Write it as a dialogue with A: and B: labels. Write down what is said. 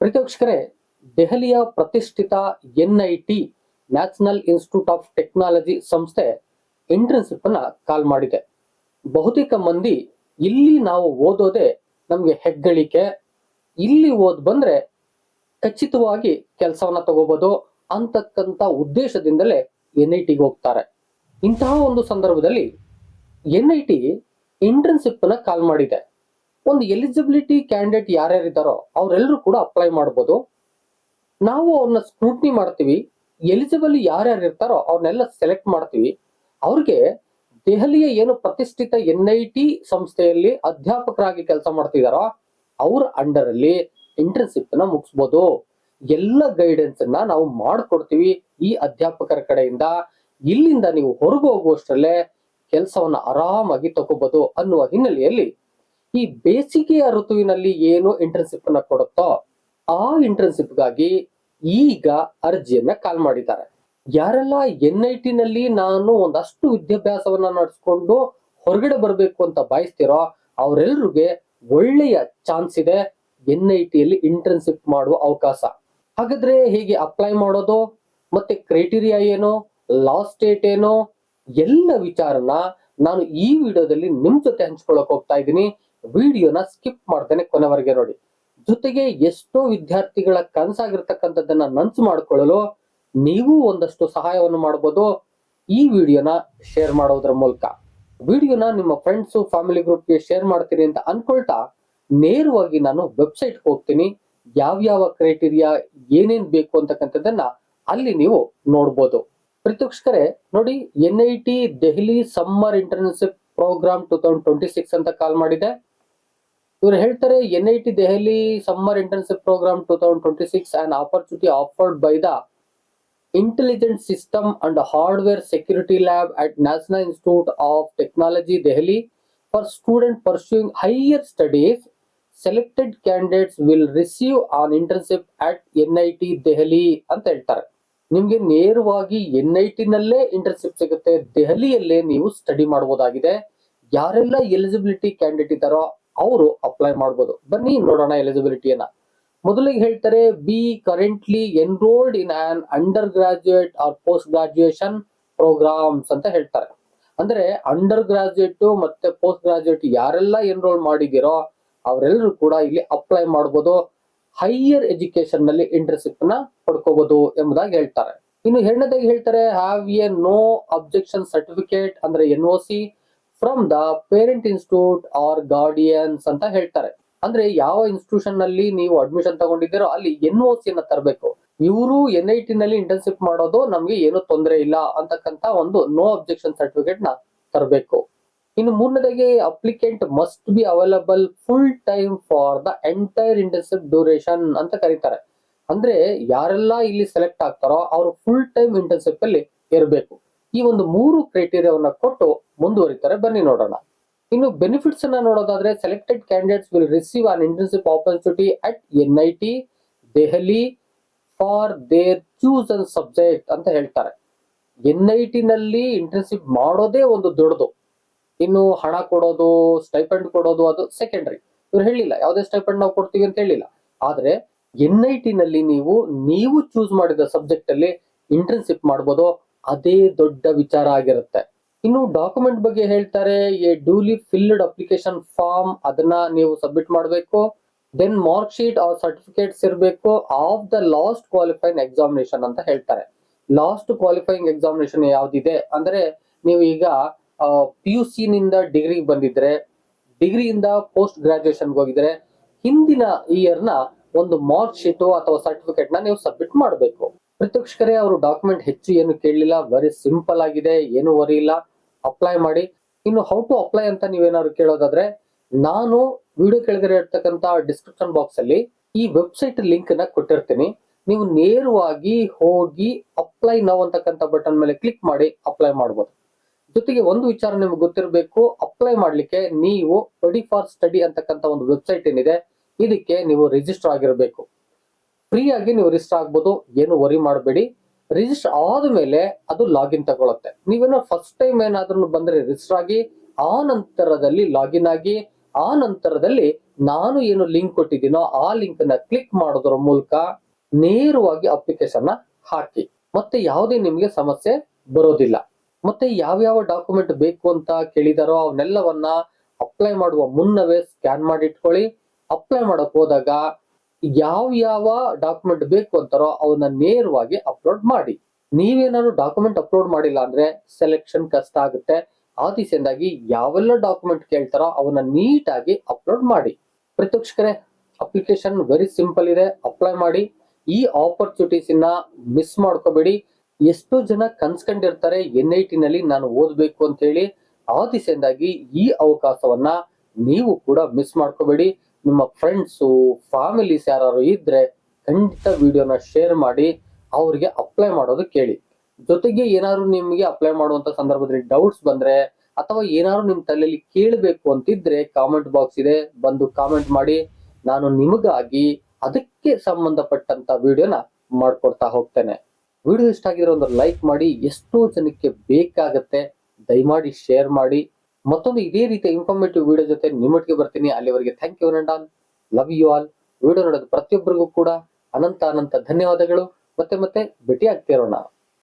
A: ಪ್ರೀತಿವೀಕ್ಷಕರೇ, ದೆಹಲಿಯ ಪ್ರತಿಷ್ಠಿತ NIT national institute of technology ಸಂಸ್ಥೆ ಇಂಟರ್ನ್ಶಿಪ್ ಅನ್ನ ಕಾಲ್ ಮಾಡಿದೆ. ಬಹುತೇಕ ಮಂದಿ ಇಲ್ಲಿ ನಾವು ಓದೋದೇ ನಮ್ಗೆ ಹೆಗ್ಗಳಿಕೆ, ಇಲ್ಲಿ ಓದ್ ಬಂದ್ರೆ ಖಚಿತವಾಗಿ ಕೆಲಸವನ್ನ ತಗೋಬಹುದು ಅಂತಕ್ಕಂತ ಉದ್ದೇಶದಿಂದಲೇ ಎನ್ಐಟಿಗೆ ಹೋಗ್ತಾರೆ. ಇಂತಹ ಒಂದು ಸಂದರ್ಭದಲ್ಲಿ ಎನ್ಐಟಿ ಇಂಟರ್ನ್ಶಿಪ್ ಅನ್ನ ಕಾಲ್ ಮಾಡಿದೆ. ಒಂದು ಎಲಿಜಿಬಿಲಿಟಿ ಕ್ಯಾಂಡಿಡೇಟ್ ಯಾರ್ಯಾರಿದ್ದಾರೋ ಅವರೆಲ್ಲರೂ ಕೂಡ ಅಪ್ಲೈ ಮಾಡ್ಬೋದು. ನಾವು ಅವ್ರನ್ನ ಸ್ಕ್ರೂಟ್ನಿ ಮಾಡ್ತೀವಿ. ಎಲಿಜಿಬಲ್ ಯಾರ್ಯಾರು ಇರ್ತಾರೋ ಅವ್ರನ್ನೆಲ್ಲ ಸೆಲೆಕ್ಟ್ ಮಾಡ್ತೀವಿ. ಅವ್ರಿಗೆ ದೆಹಲಿಯ ಏನು ಪ್ರತಿಷ್ಠಿತ ಎನ್ಐಟಿ ಸಂಸ್ಥೆಯಲ್ಲಿ ಅಧ್ಯಾಪಕರಾಗಿ ಕೆಲಸ ಮಾಡ್ತಿದಾರೋ ಅವ್ರ ಅಂಡರ್ ಅಲ್ಲಿ ಇಂಟರ್ನ್ಶಿಪ್ ನ ಮುಗಿಸ್ಬೋದು. ಎಲ್ಲ ಗೈಡೆನ್ಸ್ ಅನ್ನ ನಾವು ಮಾಡ್ಕೊಡ್ತೀವಿ ಈ ಅಧ್ಯಾಪಕರ ಕಡೆಯಿಂದ. ಇಲ್ಲಿಂದ ನೀವು ಹೊರಗೆ ಹೋಗುವಷ್ಟರಲ್ಲೇ ಕೆಲಸವನ್ನ ಆರಾಮಾಗಿ ತಗೋಬಹುದು ಅನ್ನುವ ಹಿನ್ನೆಲೆಯಲ್ಲಿ ಈ ಬೇಸಿಗೆಯ ಋತುವಿನಲ್ಲಿ ಏನು ಇಂಟರ್ನ್ಶಿಪ್ ಅನ್ನ ಕೊಡುತ್ತೋ ಆ ಇಂಟರ್ನ್ಶಿಪ್ ಗಾಗಿ ಈಗ ಅರ್ಜಿಯನ್ನ ಕಾಲ್ ಮಾಡಿದ್ದಾರೆ. ಯಾರೆಲ್ಲ ಎನ್ಐಟಿ ನಲ್ಲಿ ನಾನು ಒಂದಷ್ಟು ವಿದ್ಯಾಭ್ಯಾಸವನ್ನ ನಡೆಸ್ಕೊಂಡು ಹೊರಗಡೆ ಬರಬೇಕು ಅಂತ ಬಯಸ್ತಿರೋ ಅವರೆಲ್ಲರಿಗೆ ಒಳ್ಳೆಯ ಚಾನ್ಸ್ ಇದೆ ಎನ್ಐಟಿಯಲ್ಲಿ ಇಂಟರ್ನ್ಶಿಪ್ ಮಾಡುವ ಅವಕಾಶ. ಹಾಗಾದ್ರೆ ಹೇಗೆ ಅಪ್ಲೈ ಮಾಡೋದು, ಮತ್ತೆ ಕ್ರೈಟೀರಿಯಾ ಏನು, ಲಾಸ್ಟ್ ಡೇಟ್ ಏನು, ಎಲ್ಲ ವಿಚಾರನ ನಾನು ಈ ವಿಡಿಯೋದಲ್ಲಿ ನಿಮ್ ಜೊತೆ ಹಂಚ್ಕೊಳ್ಳಕ್ ಹೋಗ್ತಾ ಇದ್ದೀನಿ. ವಿಡಿಯೋನ ಸ್ಕಿಪ್ ಮಾಡ್ತೇನೆ, ಕೊನೆವರೆಗೆ ನೋಡಿ. ಜೊತೆಗೆ ಎಷ್ಟೋ ವಿದ್ಯಾರ್ಥಿಗಳ ಕನಸಾಗಿರ್ತಕ್ಕಂಥದ್ದನ್ನ ನನ್ಸು ಮಾಡ್ಕೊಳ್ಳಲು ನೀವು ಒಂದಷ್ಟು ಸಹಾಯವನ್ನು ಮಾಡಬಹುದು ಈ ವಿಡಿಯೋನ ಶೇರ್ ಮಾಡೋದ್ರ ಮೂಲಕ. ವಿಡಿಯೋನ ನಿಮ್ಮ ಫ್ರೆಂಡ್ಸ್ ಫ್ಯಾಮಿಲಿ ಗ್ರೂಪ್ಗೆ ಶೇರ್ ಮಾಡ್ತೀನಿ ಅಂತ ಅನ್ಕೊಳ್ತಾ ನೇರವಾಗಿ ನಾನು ವೆಬ್ಸೈಟ್ ಹೋಗ್ತೀನಿ. ಯಾವ್ಯಾವ ಕ್ರೈಟೀರಿಯಾ ಏನೇನ್ ಬೇಕು ಅಂತಕ್ಕಂಥದ್ದನ್ನ ಅಲ್ಲಿ ನೀವು ನೋಡ್ಬೋದು. ಪ್ರೀತಿವೀಕ್ಷಕರೇ ನೋಡಿ, NIT Delhi summer internship programme 2026 ಅಂತ ಕಾಲ್ ಮಾಡಿದೆ. ಇವರು ಹೇಳ್ತಾರೆ, NIT Delhi summer internship programme 2026 an opportunity offered by the Intelligent System and Hardware Security Lab at National Institute of Technology Delhi for students pursuing higher studies. Selected candidates will receive an internship at NIT Delhi ಅಂತ ಹೇಳ್ತಾರೆ. ನಿಮ್ಗೆ ನೇರವಾಗಿ NIT ನಲ್ಲೇ internship ಸಿಗುತ್ತೆ, ದೆಹಲಿಯಲ್ಲೇ ನೀವು study ಮಾಡಬಹುದಾಗಿದೆ. ಯಾರೆಲ್ಲ eligibility candidate ಇದ್ದಾರೋ ಅವರು ಅಪ್ಲೈ ಮಾಡಬಹುದು. ಬನ್ನಿ ನೋಡೋಣ ಎಲಿಜಿಬಿಲಿಟಿಯನ್ನ. ಮೊದಲಿಗೆ ಹೇಳ್ತಾರೆ, be currently enrolled in an undergraduate or post graduation programmes ಅಂತ ಹೇಳ್ತಾರೆ. ಅಂದ್ರೆ ಅಂಡರ್ ಗ್ರಾಜುಯೇಟ್ ಮತ್ತೆ ಪೋಸ್ಟ್ ಗ್ರಾಜುಯೇಟ್ ಯಾರೆಲ್ಲ ಎನ್ರೋಲ್ ಮಾಡಿದಿರೋ ಅವರೆಲ್ಲರೂ ಕೂಡ ಇಲ್ಲಿ ಅಪ್ಲೈ ಮಾಡಬಹುದು. ಹೈಯರ್ ಎಜುಕೇಶನ್ ನಲ್ಲಿ ಇಂಟರ್ನ್ಶಿಪ್ ನ ಪಡ್ಕೋಬಹುದು ಎಂಬುದಾಗಿ ಹೇಳ್ತಾರೆ. ಇನ್ನು ಎರಡನೇದಾಗಿ ಹೇಳ್ತಾರೆ, have a no objection certificate ಅಂದ್ರೆ NOC from the parent institute or guardians ಅಂತ ಹೇಳ್ತಾರೆ. ಅಂದ್ರೆ ಯಾವ ಇನ್ಸ್ಟಿಟ್ಯೂಷನ್ ನಲ್ಲಿ ನೀವು ಅಡ್ಮಿಷನ್ ತಗೊಂಡಿದ್ದೀರೋ ಅಲ್ಲಿ NOC ಅನ್ನ ತರಬೇಕು. ಇವರು NIT ನಲ್ಲಿ ಇಂಟರ್ನ್ಶಿಪ್ ಮಾಡೋದು ನಮ್ಗೆ ಏನು ತೊಂದರೆ ಇಲ್ಲ ಅಂತಕ್ಕಂತ ಒಂದು ನೋ ಅಬ್ಜೆಕ್ಷನ್ ಸರ್ಟಿಫಿಕೇಟ್ ನ ತರಬೇಕು. ಇನ್ನು ಮೂರನೇದಾಗಿ, applicant must be available full time for the entire internship duration ಅಂತ ಕರೀತಾರೆ. ಅಂದ್ರೆ ಯಾರೆಲ್ಲ ಇಲ್ಲಿ ಸೆಲೆಕ್ಟ್ ಆಗ್ತಾರೋ ಅವರು ಫುಲ್ ಟೈಮ್ ಇಂಟರ್ನ್ಶಿಪ್ ಅಲ್ಲಿ ಇರಬೇಕು. ಈ ಒಂದು 3 ಕ್ರೈಟೀರಿಯಾವನ್ನ ಕೊಟ್ಟು ಮುಂದುವರಿತಾರೆ. ಬನ್ನಿ ನೋಡೋಣ. ಇನ್ನು ಬೆನಿಫಿಟ್ಸ್ ಅನ್ನ ನೋಡೋದಾದ್ರೆ, selected candidates will receive an internship opportunity at NIT Delhi for there chosen subject ಅಂತ ಹೇಳ್ತಾರೆ. NIT ನಲ್ಲಿ ಇಂಟರ್ನ್ಶಿಪ್ ಮಾಡೋದೇ ಒಂದು ದೊಡ್ಡದು. ಇನ್ನು ಹಣ ಕೊಡೋದು, ಸ್ಟೈಪೆಂಡ್ ಕೊಡೋದು ಅದು ಸೆಕೆಂಡರಿ. ಇವ್ರು ಹೇಳಿಲ್ಲ ಯಾವುದೇ ಸ್ಟೈಪೆಂಡ್ ನಾವು ಕೊಡ್ತೀವಿ ಅಂತ ಹೇಳಿಲ್ಲ. ಆದ್ರೆ NIT ನಲ್ಲಿ ನೀವು ಚೂಸ್ ಮಾಡಿದ ಸಬ್ಜೆಕ್ಟ್ ಅಲ್ಲಿ ಇಂಟರ್ನ್ಶಿಪ್ ಮಾಡಬಹುದು, ಅದೇ ದೊಡ್ಡ ವಿಚಾರ ಆಗಿರುತ್ತೆ. ಇನ್ನು ಡಾಕ್ಯುಮೆಂಟ್ ಬಗ್ಗೆ ಹೇಳ್ತಾರೆ, a duly filled application form ಅದನ್ನ ನೀವು ಸಬ್ಮಿಟ್ ಮಾಡಬೇಕು. Then mark sheet or certificates ಇರಬೇಕು of the last qualifying examination ಅಂತ ಹೇಳ್ತಾರೆ. ಲಾಸ್ಟ್ ಕ್ವಾಲಿಫೈಯಿಂಗ್ ಎಕ್ಸಾಮಿನೇಷನ್ ಯಾವ್ದಿದೆ ಅಂದ್ರೆ, ನೀವು ಈಗ PUC ನಿಂದ ಡಿಗ್ರಿ ಬಂದಿದ್ರೆ, ಡಿಗ್ರಿಯಿಂದ ಪೋಸ್ಟ್ ಗ್ರಾಜುಯೇಷನ್ಗೆ ಹೋಗಿದ್ರೆ ಹಿಂದಿನ ಇಯರ್ ನ ಒಂದು ಮಾರ್ಕ್ ಶೀಟ್ ಅಥವಾ ಸರ್ಟಿಫಿಕೇಟ್ ನ ನೀವು ಸಬ್ಮಿಟ್ ಮಾಡಬೇಕು. ಪ್ರತ್ಯಕ್ಷಕರೇ ಅವರು ಡಾಕ್ಯುಮೆಂಟ್ ಹೆಚ್ಚು ಏನು ಕೇಳಲಿಲ್ಲ, ವೆರಿ ಸಿಂಪಲ್ ಆಗಿದೆ, ಏನು ವರಿ ಇಲ್ಲ, ಅಪ್ಲೈ ಮಾಡಿ. ಇನ್ನು ಹೌ ಟು ಅಪ್ಲೈ ಅಂತ ನೀವೇನಾದ್ರು ಕೇಳೋದಾದ್ರೆ, ನಾನು ವಿಡಿಯೋ ಕೆಳಗಡೆ ಇರ್ತಕ್ಕಂತ ಡಿಸ್ಕ್ರಿಪ್ಷನ್ ಬಾಕ್ಸ್ ಅಲ್ಲಿ ಈ ವೆಬ್ಸೈಟ್ ಲಿಂಕ್ ನ ಕೊಟ್ಟಿರ್ತೀನಿ. ನೀವು ನೇರವಾಗಿ ಹೋಗಿ ಅಪ್ಲೈ ನೌ ಅಂತಕ್ಕಂಥ ಬಟನ್ ಮೇಲೆ ಕ್ಲಿಕ್ ಮಾಡಿ ಅಪ್ಲೈ ಮಾಡಬಹುದು. ಜೊತೆಗೆ ಒಂದು ವಿಚಾರ ನಿಮ್ಗೆ ಗೊತ್ತಿರಬೇಕು, ಅಪ್ಲೈ ಮಾಡ್ಲಿಕ್ಕೆ ನೀವು ರೆಡಿ ಫಾರ್ ಸ್ಟಡಿ ಅಂತಕ್ಕಂಥ ಒಂದು ವೆಬ್ಸೈಟ್ ಏನಿದೆ ಇದಕ್ಕೆ ನೀವು ರಿಜಿಸ್ಟರ್ ಆಗಿರಬೇಕು. ಫ್ರೀ ಆಗಿ ನೀವು ರಿಜಿಸ್ಟರ್ ಆಗ್ಬೋದು, ಏನು ವರಿ ಮಾಡಬೇಡಿ. ರಿಜಿಸ್ಟರ್ ಆದ್ಮೇಲೆ ಅದು ಲಾಗಿನ್ ತಗೊಳುತ್ತೆ. ನೀವೇನೋ ಫಸ್ಟ್ ಟೈಮ್ ಏನಾದ್ರೂ ಬಂದ್ರೆ ರಿಜಿಸ್ಟರ್ ಆಗಿ ಆ ನಂತರದಲ್ಲಿ ಲಾಗಿನ್ ಆಗಿ ಆ ನಂತರದಲ್ಲಿ ನಾನು ಏನು ಲಿಂಕ್ ಕೊಟ್ಟಿದ್ದೀನೋ ಆ ಲಿಂಕ್ ನ ಕ್ಲಿಕ್ ಮಾಡೋದ್ರ ಮೂಲಕ ನೇರವಾಗಿ ಅಪ್ಲಿಕೇಶನ್ ಹಾಕಿ. ಮತ್ತೆ ಯಾವುದೇ ನಿಮ್ಗೆ ಸಮಸ್ಯೆ ಬರೋದಿಲ್ಲ. ಮತ್ತೆ ಯಾವ್ಯಾವ ಡಾಕ್ಯುಮೆಂಟ್ ಬೇಕು ಅಂತ ಕೇಳಿದಾರೋ ಅವನ್ನೆಲ್ಲವನ್ನ ಅಪ್ಲೈ ಮಾಡುವ ಮುನ್ನವೇ ಸ್ಕ್ಯಾನ್ ಮಾಡಿ ಇಟ್ಕೊಳ್ಳಿ. ಅಪ್ಲೈ ಮಾಡಕ್ ಹೋದಾಗ ಯಾವ ಡಾಕ್ಯುಮೆಂಟ್ ಬೇಕು ಅಂತಾರೋ ಅವನ್ನ ನೇರವಾಗಿ ಅಪ್ಲೋಡ್ ಮಾಡಿ. ನೀವೇನಾದ್ರು ಡಾಕ್ಯುಮೆಂಟ್ ಅಪ್ಲೋಡ್ ಮಾಡಿಲ್ಲ ಅಂದ್ರೆ ಸೆಲೆಕ್ಷನ್ ಕಷ್ಟ ಆಗುತ್ತೆ. ಆ ದಿಸೆಯಿಂದಾಗಿ ಯಾವೆಲ್ಲ ಡಾಕ್ಯುಮೆಂಟ್ ಕೇಳ್ತಾರೋ ಅವನ್ನ ನೀಟಾಗಿ ಅಪ್ಲೋಡ್ ಮಾಡಿ. ಪ್ರೇಕ್ಷಕರೇ, ಅಪ್ಲಿಕೇಶನ್ ವೆರಿ ಸಿಂಪಲ್ ಇದೆ, ಅಪ್ಲೈ ಮಾಡಿ. ಈ ಆಪರ್ಚುನಿಟೀಸ್ ಮಿಸ್ ಮಾಡ್ಕೋಬೇಡಿ. ಎಷ್ಟೋ ಜನ ಕನ್ಸ್ಕೊಂಡಿರ್ತಾರೆ NIT ನಲ್ಲಿ ನಾನು ಓದ್ಬೇಕು ಅಂತ ಹೇಳಿ. ಆ ದಿಸೆಯಿಂದಾಗಿ ಈ ಅವಕಾಶವನ್ನ ನೀವು ಕೂಡ ಮಿಸ್ ಮಾಡ್ಕೋಬೇಡಿ. ನಿಮ್ಮ ಫ್ರೆಂಡ್ಸು ಫ್ಯಾಮಿಲೀಸ್ ಯಾರು ಇದ್ರೆ ಖಂಡಿತ ವಿಡಿಯೋನ ಶೇರ್ ಮಾಡಿ ಅವ್ರಿಗೆ ಅಪ್ಲೈ ಮಾಡೋದು ಕೇಳಿ. ಜೊತೆಗೆ ಏನಾದ್ರು ನಿಮ್ಗೆ ಅಪ್ಲೈ ಮಾಡುವಂತ ಸಂದರ್ಭದಲ್ಲಿ ಡೌಟ್ಸ್ ಬಂದ್ರೆ ಅಥವಾ ಏನಾದ್ರು ನಿಮ್ ತಲೆಯಲ್ಲಿ ಕೇಳಬೇಕು ಅಂತಿದ್ರೆ ಕಾಮೆಂಟ್ ಬಾಕ್ಸ್ ಇದೆ, ಬಂದು ಕಾಮೆಂಟ್ ಮಾಡಿ. ನಾನು ನಿಮಗಾಗಿ ಅದಕ್ಕೆ ಸಂಬಂಧಪಟ್ಟಂತ ವಿಡಿಯೋನ ಮಾಡ್ಕೊಡ್ತಾ ಹೋಗ್ತೇನೆ. ವಿಡಿಯೋ ಇಷ್ಟ ಆಗಿದ್ರೆ ಒಂದು ಲೈಕ್ ಮಾಡಿ, ಎಷ್ಟೋ ಜನಕ್ಕೆ ಬೇಕಾಗತ್ತೆ. ದಯಮಾಡಿ ಶೇರ್ ಮಾಡಿ. ಮತ್ತೊಂದು ಇದೇ ರೀತಿಯ ಇನ್ಫಾರ್ಮೇಟಿವ್ ವಿಡಿಯೋ ಜೊತೆ ನಿಮ್ಮೊಟ್ಟಿಗೆ ಬರ್ತೀನಿ. ಅಲ್ಲಿವರೆಗೆ thank you and all, love you all. Video ನೋಡೋದು ಪ್ರತಿಯೊಬ್ಬರಿಗೂ ಕೂಡ ಅನಂತ ಧನ್ಯವಾದಗಳು. ಮತ್ತೆ ಭೇಟಿ ಆಗ್ತಿರೋಣ.